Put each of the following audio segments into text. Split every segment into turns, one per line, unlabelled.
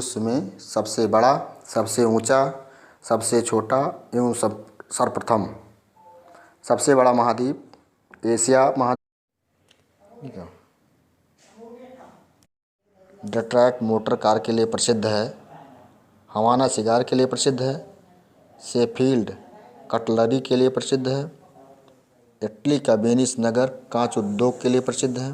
विश्व में सबसे बड़ा, सबसे ऊंचा, सबसे छोटा एवं सर्वप्रथम। सबसे बड़ा महाद्वीप एशिया महाद्वीप। डेट्रॉयट मोटर कार के लिए प्रसिद्ध है। हवाना सिगार के लिए प्रसिद्ध है। शेफील्ड कटलरी के लिए प्रसिद्ध है। इटली का वेनिस नगर कांच उद्योग के लिए प्रसिद्ध है।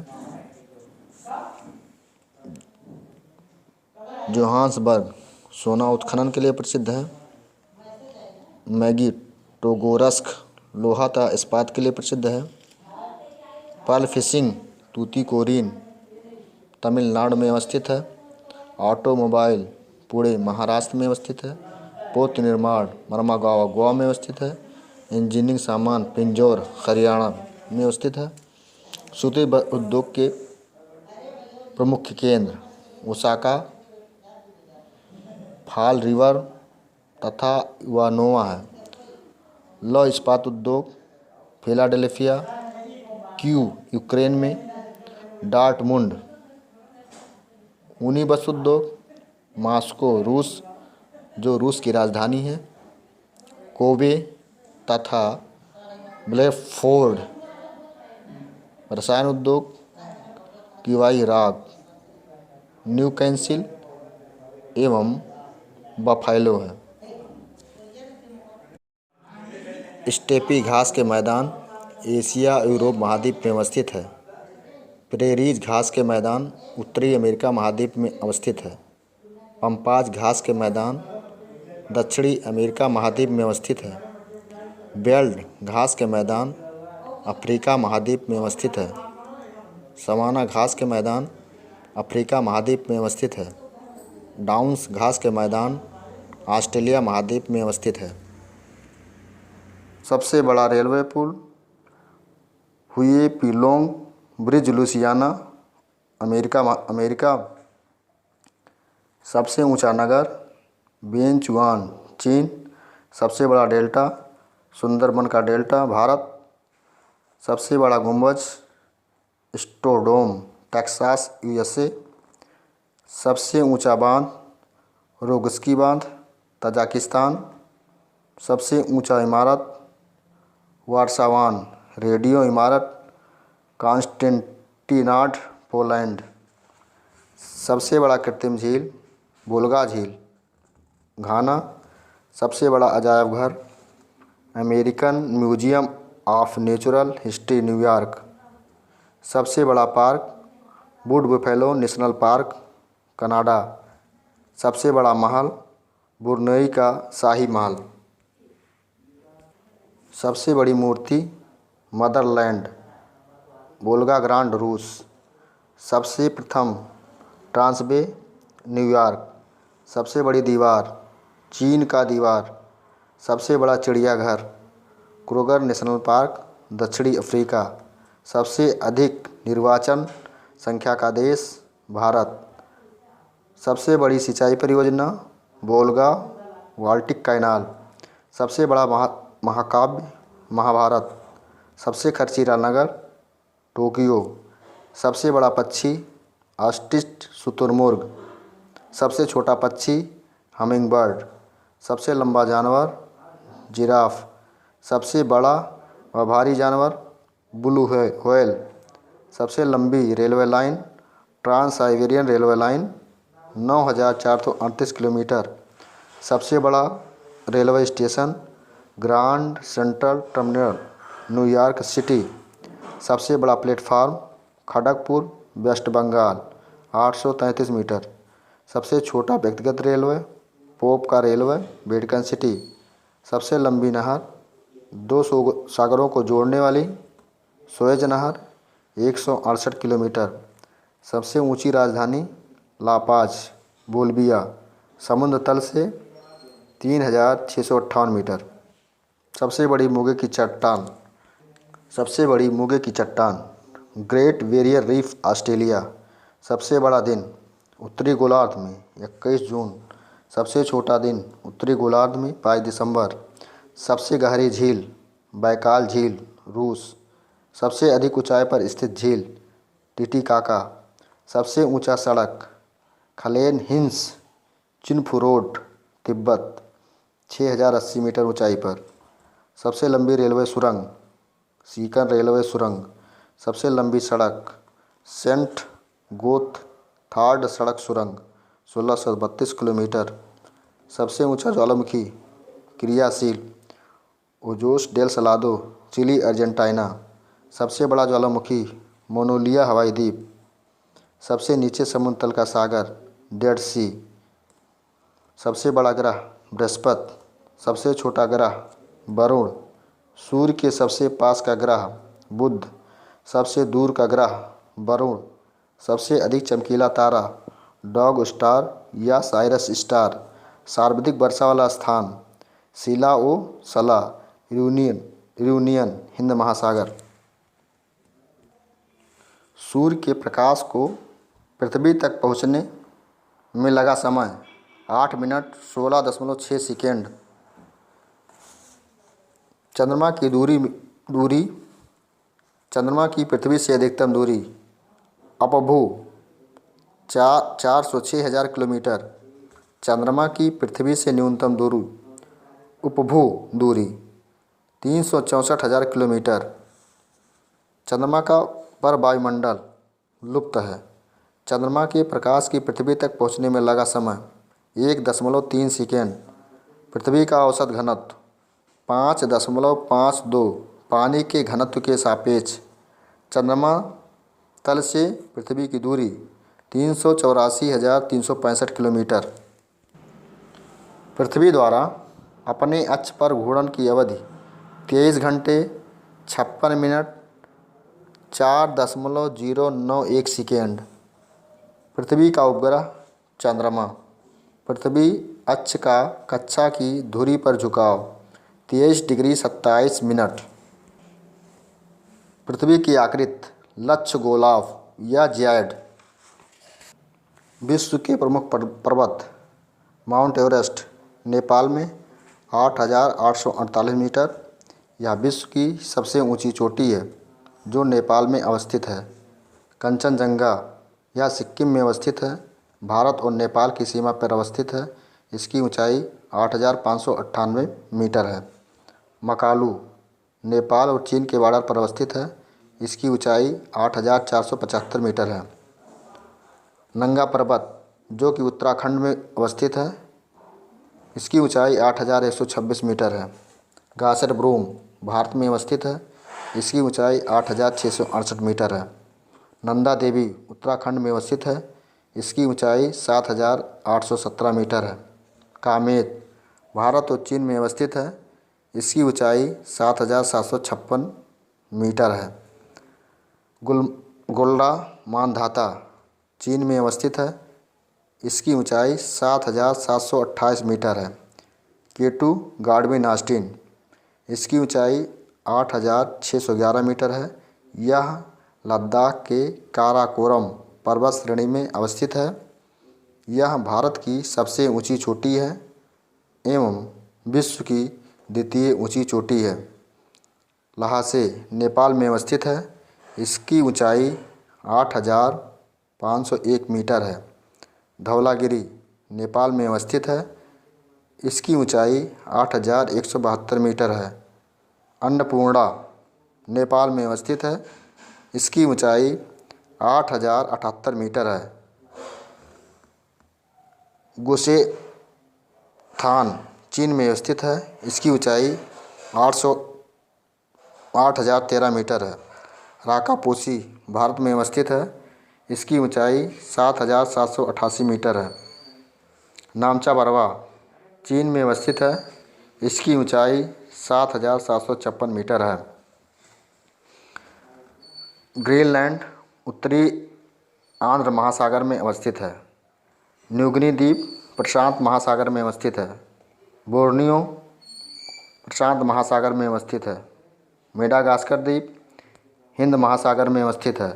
जोहान्सबर्ग सोना उत्खनन के लिए प्रसिद्ध है। मैग्निटोगोर्स्क लोहा तथा इस्पात के लिए प्रसिद्ध है। पर्ल फिशिंग तूतीकोरिन तमिलनाडु में अवस्थित है। ऑटोमोबाइल पुणे महाराष्ट्र में अवस्थित है। पोत निर्माण मरमागांव गोवा में अवस्थित है। इंजीनियरिंग सामान पिंजौर हरियाणा में अवस्थित है। सूती उद्योग के प्रमुख केंद्र ओसाका, फॉल रिवर तथा इवानोवा है। लौह इस्पात उद्योग फिलाडेल्फिया, यूक्रेन में। डार्टमुंड ऊनी वस्त्र उद्योग मॉस्को रूस, जो रूस की राजधानी है। कोबे तथा ब्लेफोर्ड रसायन उद्योग। किवाई राग न्यूकैसल एवं बफेलो है। स्टेपी घास के मैदान एशिया यूरोप महाद्वीप में अवस्थित है। प्रेरीज घास के मैदान उत्तरी अमेरिका महाद्वीप में अवस्थित है। पम्पाज घास के मैदान दक्षिणी अमेरिका महाद्वीप में अवस्थित है। बेल्ट घास के मैदान अफ्रीका महाद्वीप में अवस्थित है। सवाना घास के मैदान अफ्रीका महाद्वीप में अवस्थित है। डाउन्स घास के मैदान ऑस्ट्रेलिया महाद्वीप में अवस्थित है। सबसे बड़ा रेलवे पुल हुएपिलोंग ब्रिज लुसियाना अमेरिका। सबसे ऊंचा नगर बेंचुआन चीन। सबसे बड़ा डेल्टा सुंदरबन का डेल्टा भारत। सबसे बड़ा गुंबज स्टोरडोम टेक्सास यूएसए। सबसे ऊंचा बांध रोगस्की बांध तजाकिस्तान। सबसे ऊंचा इमारत वार्सावान रेडियो इमारत कॉन्स्टेंटिनाड पोलैंड। सबसे बड़ा कृत्रिम झील वोल्गा झील घाना। सबसे बड़ा अजायब घर American museum of natural history New York. सबसे बड़ा park would buffalo national park Canada. सबसे बड़ा महल ब्रुनेई का शाही महल। सबसे बड़ी मूर्ति मदरलैंड वोल्गा ग्रांड रूस। सबसे प्रथम ट्रांसवे न्यूयॉर्क। सबसे बड़ी दीवार चीन का दीवार। सबसे बड़ा चिड़ियाघर क्रूगर नेशनल पार्क दक्षिणी अफ्रीका। सबसे अधिक निर्वाचन संख्या का देश भारत। सबसे बड़ी सिंचाई परियोजना वोल्गा बाल्टिक कैनाल। सबसे बड़ा महाकाव्य महाभारत। सबसे खर्चीला नगर टोक्यो। सबसे बड़ा पक्षी ऑस्ट्रिच शुतुरमुर्ग। सबसे छोटा पक्षी हमिंगबर्ड। सबसे लंबा जानवर जिराफ। सबसे बड़ा व भारी जानवर ब्लू व्हेल। सबसे लंबी railway line Trans Siberian railway line 9,438 kilometre. सबसे बड़ा railway station Grand Central Terminal New York City. सबसे बड़ा platform Kharagpur West Bengal 833 metre. सबसे छोटा व्यक्तिगत रेलवे पोप का रेलवे वेटिकन सिटी। सबसे लंबी नहर 2 सागरों को जोड़ने वाली सुएज नहर 168 किलोमीटर। सबसे ऊंची राजधानी लापाज बोलिविया समुद्र तल से 3,658 मीटर। सबसे बड़ी मूंगे की चट्टान ग्रेट बैरियर रीफ ऑस्ट्रेलिया। सबसे बड़ा दिन उत्तरी गोलार्ध में 21 जून। सबसे छोटा दिन उत्तरी गोलार्ध में 22 दिसंबर। सबसे गहरी झील बैकाल झील रूस। सबसे अधिक ऊंचाई पर स्थित झील टिटिकाका। सबसे ऊंचा सड़क खलेन हिल्स चिनफुरोड तिब्बत 6080 मीटर ऊंचाई पर। सबसे लंबी रेलवे सुरंग सीकर रेलवे सुरंग। सबसे लंबी सड़क सेंट गोथार्ड सड़क सुरंग 1632 किलोमीटर। सबसे ऊंचा ज्वालामुखी क्रियाशील Ojos del Salado Chile Argentina. सबसे बड़ा ज्वालामुखी मोनोलिया हवाई द्वीप। सबसे नीचे समुद्र तल का सागर डेड सी। सबसे बड़ा ग्रह बृहस्पति। सबसे छोटा ग्रह वरुण। सूर्य के सबसे पास का ग्रह बुध। सबसे दूर का ग्रह वरुण। सबसे अधिक चमकीला तारा डॉग स्टार या साइरस स्टार। सर्वाधिक वर्षा वाला स्थान सिला ओ सला यूनियन हिंद महासागर। सूर्य के प्रकाश को पृथ्वी तक पहुंचने में लगा समय 8 मिनट 16.6 सेकेंड। चंद्रमा की दूरी चंद्रमा की पृथ्वी से अधिकतम दूरी अपभू 406,000 किलोमीटर। चंद्रमा की पृथ्वी से न्यूनतम दूरी उपभू दूरी 364,000 किलोमीटर। चंद्रमा का पर वायुमंडल लुप्त है। चंद्रमा के प्रकाश की पृथ्वी तक पहुंचने में लगा समय 1.3 सेकेंड। पृथ्वी का औसत घनत्व 5.52 पानी के घनत्व के सापेक्ष। चंद्रमा तल से पृथ्वी की दूरी 384,365 किलोमीटर। पृथ्वी द्वारा अपने अक्ष पर घूर्णन की अवधि 23 घंटे 56 मिनट 4.091 सेकेंड। पृथ्वी का उपग्रह चंद्रमा। पृथ्वी अक्ष का कक्षा की धुरी पर झुकाव 23 डिग्री 27 मिनट। पृथ्वी की आकृति लक्ष्य गोलाव या जियाइड। विश्व के प्रमुख पर्वत माउंट एवरेस्ट नेपाल में 8,848 मीटर। यह विश्व की सबसे ऊंची चोटी है जो नेपाल में अवस्थित है। कंचनजंगा यह सिक्किम में अवस्थित है, भारत और नेपाल की सीमा पर अवस्थित है। इसकी ऊंचाई 8,598 मीटर है। मकालू नेपाल और चीन के बॉर्डर पर अवस्थित है। इसकी ऊंचाई 8,475 मीटर है। नंगा पर्वत जो कि उत्तराखंड में अवस्थित है, इसकी ऊंचाई 8,126 मीटर है। गासर ब्रूम भारत में अवस्थित है। इसकी ऊंचाई 8,668 मीटर है। नंदा देवी उत्तराखंड में अवस्थित है। इसकी ऊंचाई 7,817 मीटर है। कामेत भारत और चीन में अवस्थित है। इसकी ऊंचाई 7,756 मीटर है। गोल्डा मानधाता चीन में अवस्थित है। इसकी ऊंचाई 7,728 मीटर है। केटू गार्डविन ऑस्टिन इसकी ऊंचाई 8,611 मीटर है। यह लद्दाख के काराकोरम पर्वत श्रेणी में अवस्थित है। यह भारत की सबसे ऊंची चोटी है एवं विश्व की द्वितीय ऊंची चोटी है। लहासे नेपाल में अवस्थित है। इसकी ऊंचाई 8,501 मीटर है। धौलागिरी नेपाल में अवस्थित है। इसकी ऊंचाई 8,172 मीटर है। अन्नपूर्णा नेपाल में अवस्थित है। इसकी ऊंचाई 8,078 मीटर है। गोसेथान चीन में अवस्थित है। इसकी ऊंचाई 8,013 मीटर है। राकापोसी भारत में अवस्थित है। इसकी ऊंचाई 7,788 मीटर है। नामचा बरवा चीन में अवस्थित है। इसकी ऊंचाई 7,756 मीटर है। ग्रीनलैंड उत्तरी आंध्र महासागर में अवस्थित है। न्यूगिनी द्वीप प्रशांत महासागर में अवस्थित है। बोर्नियो प्रशांत महासागर में अवस्थित है। मेडागास्कर द्वीप हिंद महासागर में अवस्थित है।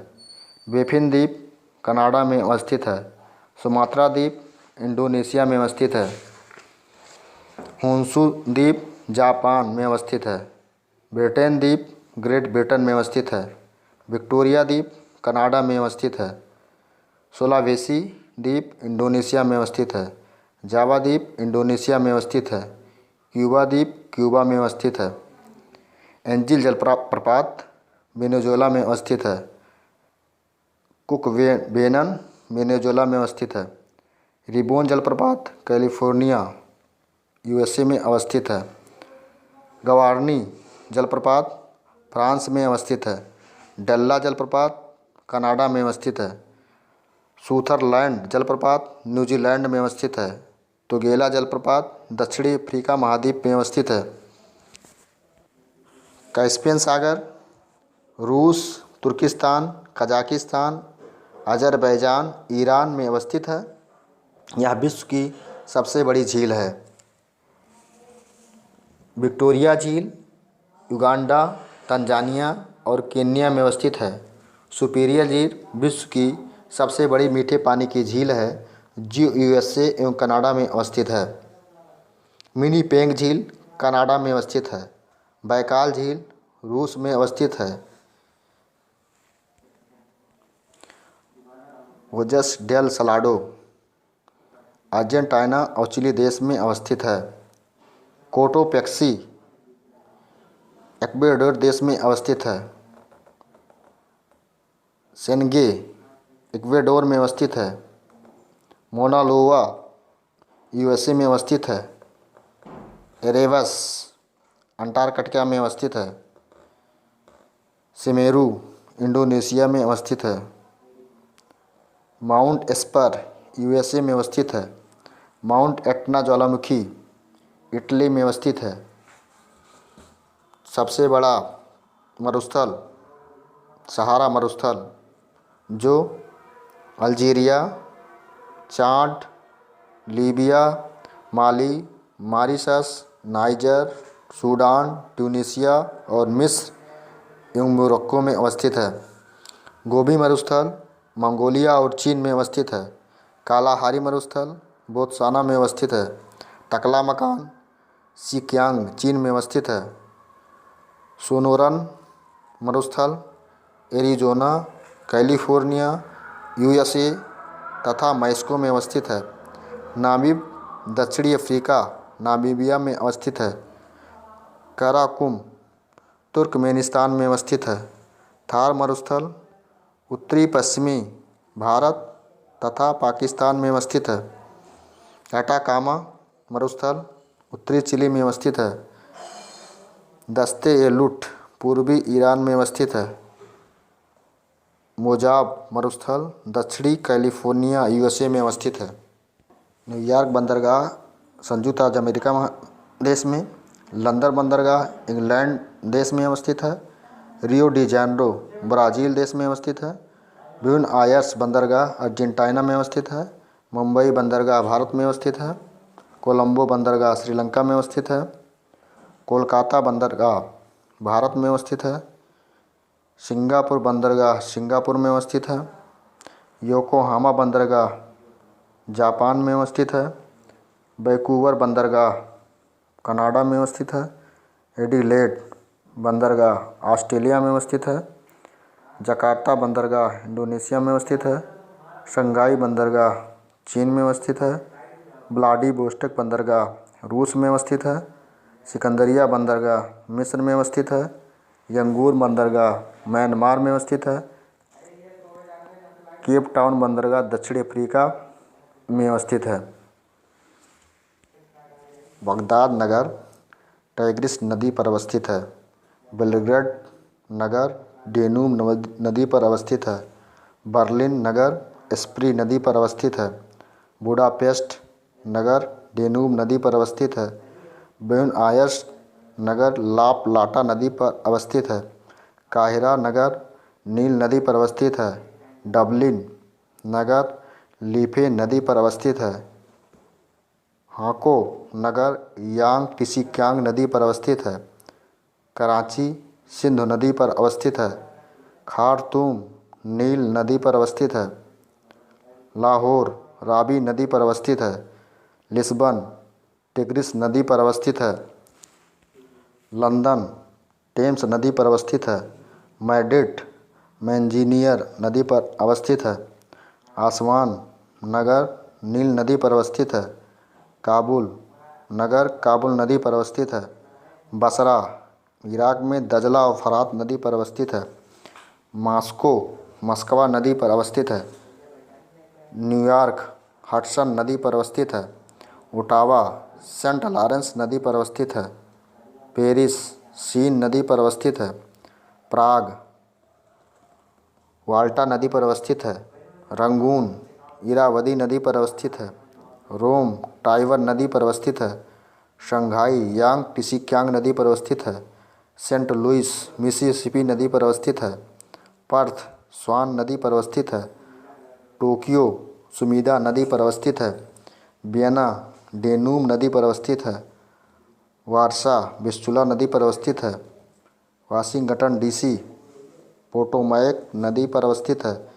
बेफिन द्वीप कनाडा में अवस्थित है। सुमात्रा द्वीप इंडोनेशिया में अवस्थित है। होन्शु द्वीप जापान में अवस्थित है। ब्रिटेन द्वीप ग्रेट ब्रिटेन में अवस्थित है। विक्टोरिया द्वीप कनाडा में अवस्थित है। सुलावेसी द्वीप इंडोनेशिया में अवस्थित है। जावा द्वीप इंडोनेशिया में अवस्थित है। क्यूबा द्वीप क्यूबा में अवस्थित है। एंजिल जलप्रपात वेनेजुएला में अवस्थित है। कुक वेनन वेनेजुएला में अवस्थित है। रिबोन जलप्रपात कैलिफोर्निया यूएसए में अवस्थित है। गवार्नी जलप्रपात फ्रांस में अवस्थित है। डेल्ला जलप्रपात कनाडा में अवस्थित है। सूथरलैंड जलप्रपात न्यूजीलैंड में अवस्थित है। तुगेला जलप्रपात दक्षिणी अफ्रीका महाद्वीप में अवस्थित है। कैस्पियन सागर रूस, तुर्किस्तान, कजाकिस्तान, अजरबैजान, ईरान में अवस्थित है। यह विश्व की सबसे बड़ी झील है। विक्टोरिया झील युगांडा, तंजानिया और केन्या में अवस्थित है। सुपीरियर झील विश्व की सबसे बड़ी मीठे पानी की झील है जो यूएसए एवं कनाडा में अवस्थित है। विनिपेग झील कनाडा में अवस्थित है। बैकाल झील रूस में अवस्थित है। वोजस डेल सलाडो अर्जेंटीना और चिली देश में अवस्थित है। कोटोपेक्सी इक्वाडोर देश में अवस्थित है। सेनगे इक्वाडोर में अवस्थित है। मोना लोआ यूएसए में अवस्थित है। एरेबस अंटार्कटिका में अवस्थित है। सेमेरू इंडोनेशिया में अवस्थित है। माउंट एस्पर यूएसए में अवस्थित है। माउंट एटना ज्वालामुखी इटली में अवस्थित है। सबसे बड़ा मरुस्थल सहारा मरुस्थल जो अल्जीरिया, चाड, लीबिया, माली, मॉरिशस, नाइजर, सूडान, ट्यूनीशिया और मिस्र एवं मोरक्को में अवस्थित है। गोबी मरुस्थल मंगोलिया और चीन में अवस्थित है। कालाहारी मरुस्थल बोत्सवाना में अवस्थित है। टकलामकान सिकियांग चीन में अवस्थित है। सोनोरन मरुस्थल एरिज़ोना, कैलिफोर्निया यूएसए तथा मैक्सिको में अवस्थित है। नामीब दक्षिणी अफ्रीका नामीबिया में अवस्थित है। कराकुम तुर्कमेनिस्तान में अवस्थित है। थार मरुस्थल उत्तरी पश्चिमी भारत तथा पाकिस्तान में अवस्थित है। अटाकामा मरुस्थल उत्तरी चिली में अवस्थित है। दस्ते ए लुट पूर्वी ईरान में अवस्थित है। मोजाब मरुस्थल दक्षिणी कैलिफोर्निया यूएसए में अवस्थित है। न्यूयॉर्क बंदरगाह संयुक्त राज्य अमेरिका देश में, लंदन बंदरगाह इंग्लैंड देश में अवस्थित है। रियो डी जेनेरो ब्राज़ील देश में अवस्थित है। ब्यूनस आयर्स बंदरगाह अर्जेंटीना में अवस्थित है। मुंबई बंदरगाह भारत में अवस्थित है। कोलंबो बंदरगाह श्रीलंका में अवस्थित है। कोलकाता बंदरगाह भारत में अवस्थित है। सिंगापुर बंदरगाह सिंगापुर में अवस्थित है। योकोहामा बंदरगाह जापान में अवस्थित है। वैंकूवर बंदरगाह कनाडा में अवस्थित है। एडिलेड बंदरगाह ऑस्ट्रेलिया में अवस्थित है। जकार्ता बंदरगाह इंडोनेशिया में अवस्थित है। शंघाई बंदरगाह चीन में अवस्थित है। व्लादिवोस्टोक बंदरगाह रूस में अवस्थित है। सिकंदरिया बंदरगाह मिस्र में अवस्थित है। यंगून बंदरगाह म्यांमार में अवस्थित है। केप टाउन बंदरगाह दक्षिण अफ्रीका में अवस्थित है। बगदाद नगर टाइग्रिस नदी पर अवस्थित है। बेलग्रेड नगर डेन्यूब नदी पर अवस्थित है। बर्लिन नगर स्प्री नदी पर अवस्थित है। बुडापेस्ट नगर डेन्यूब नदी पर अवस्थित है। ब्यूनस आयर्स नगर ला प्लाटा नदी पर अवस्थित है। काहिरा नगर नील नदी पर अवस्थित है। डबलिन नगर लीफे नदी पर अवस्थित है। हाको नगर यांग टिसिक्यांग नदी पर अवस्थित है। कराची सिंधु नदी पर अवस्थित है। खार्तूम नील नदी पर अवस्थित है। लाहौर रावी नदी पर अवस्थित है। लिस्बन टिग्रिस नदी पर अवस्थित है। लंदन टेम्स नदी पर अवस्थित है। मैड्रिड मैंजीनियर नदी पर अवस्थित है। आसवान नगर नील नदी पर अवस्थित है। काबुल नगर काबुल नदी पर अवस्थित है। बसरा इराक में दजला और फरात नदी पर अवस्थित है। मॉस्को मस्कवा नदी पर अवस्थित है। न्यूयॉर्क हडसन नदी पर अवस्थित है। ओटावा सेंट लॉरेंस नदी पर अवस्थित है। पेरिस सीन नदी पर अवस्थित है। प्राग वाल्टा नदी पर अवस्थित है। रंगून इरावदी नदी पर अवस्थित है। रोम टाइवर नदी पर अवस्थित है। शंघाई यांग टिसिक्यांग नदी पर अवस्थित है। सेंट लुइस मिसिसिपी नदी पर अवस्थित है। पर्थ स्वान नदी पर अवस्थित है। टोक्यो सुमीदा नदी पर अवस्थित है। वियना डेनूब नदी पर अवस्थित है। वारसा विस्चुला नदी पर अवस्थित है। वाशिंगटन डीसी पोटोमैक नदी पर अवस्थित है।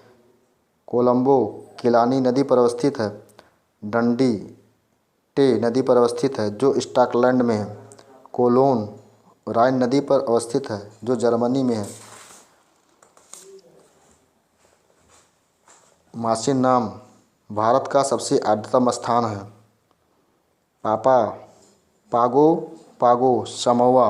कोलंबो किलानी नदी पर अवस्थित है। डंडी टे नदी पर अवस्थित है जो स्कॉटलैंड में है। कोलोन राइन नदी पर अवस्थित है जो जर्मनी में है। माशिनाम भारत का सबसे आर्द्रतम स्थान है। पापा पागो पागो समोआ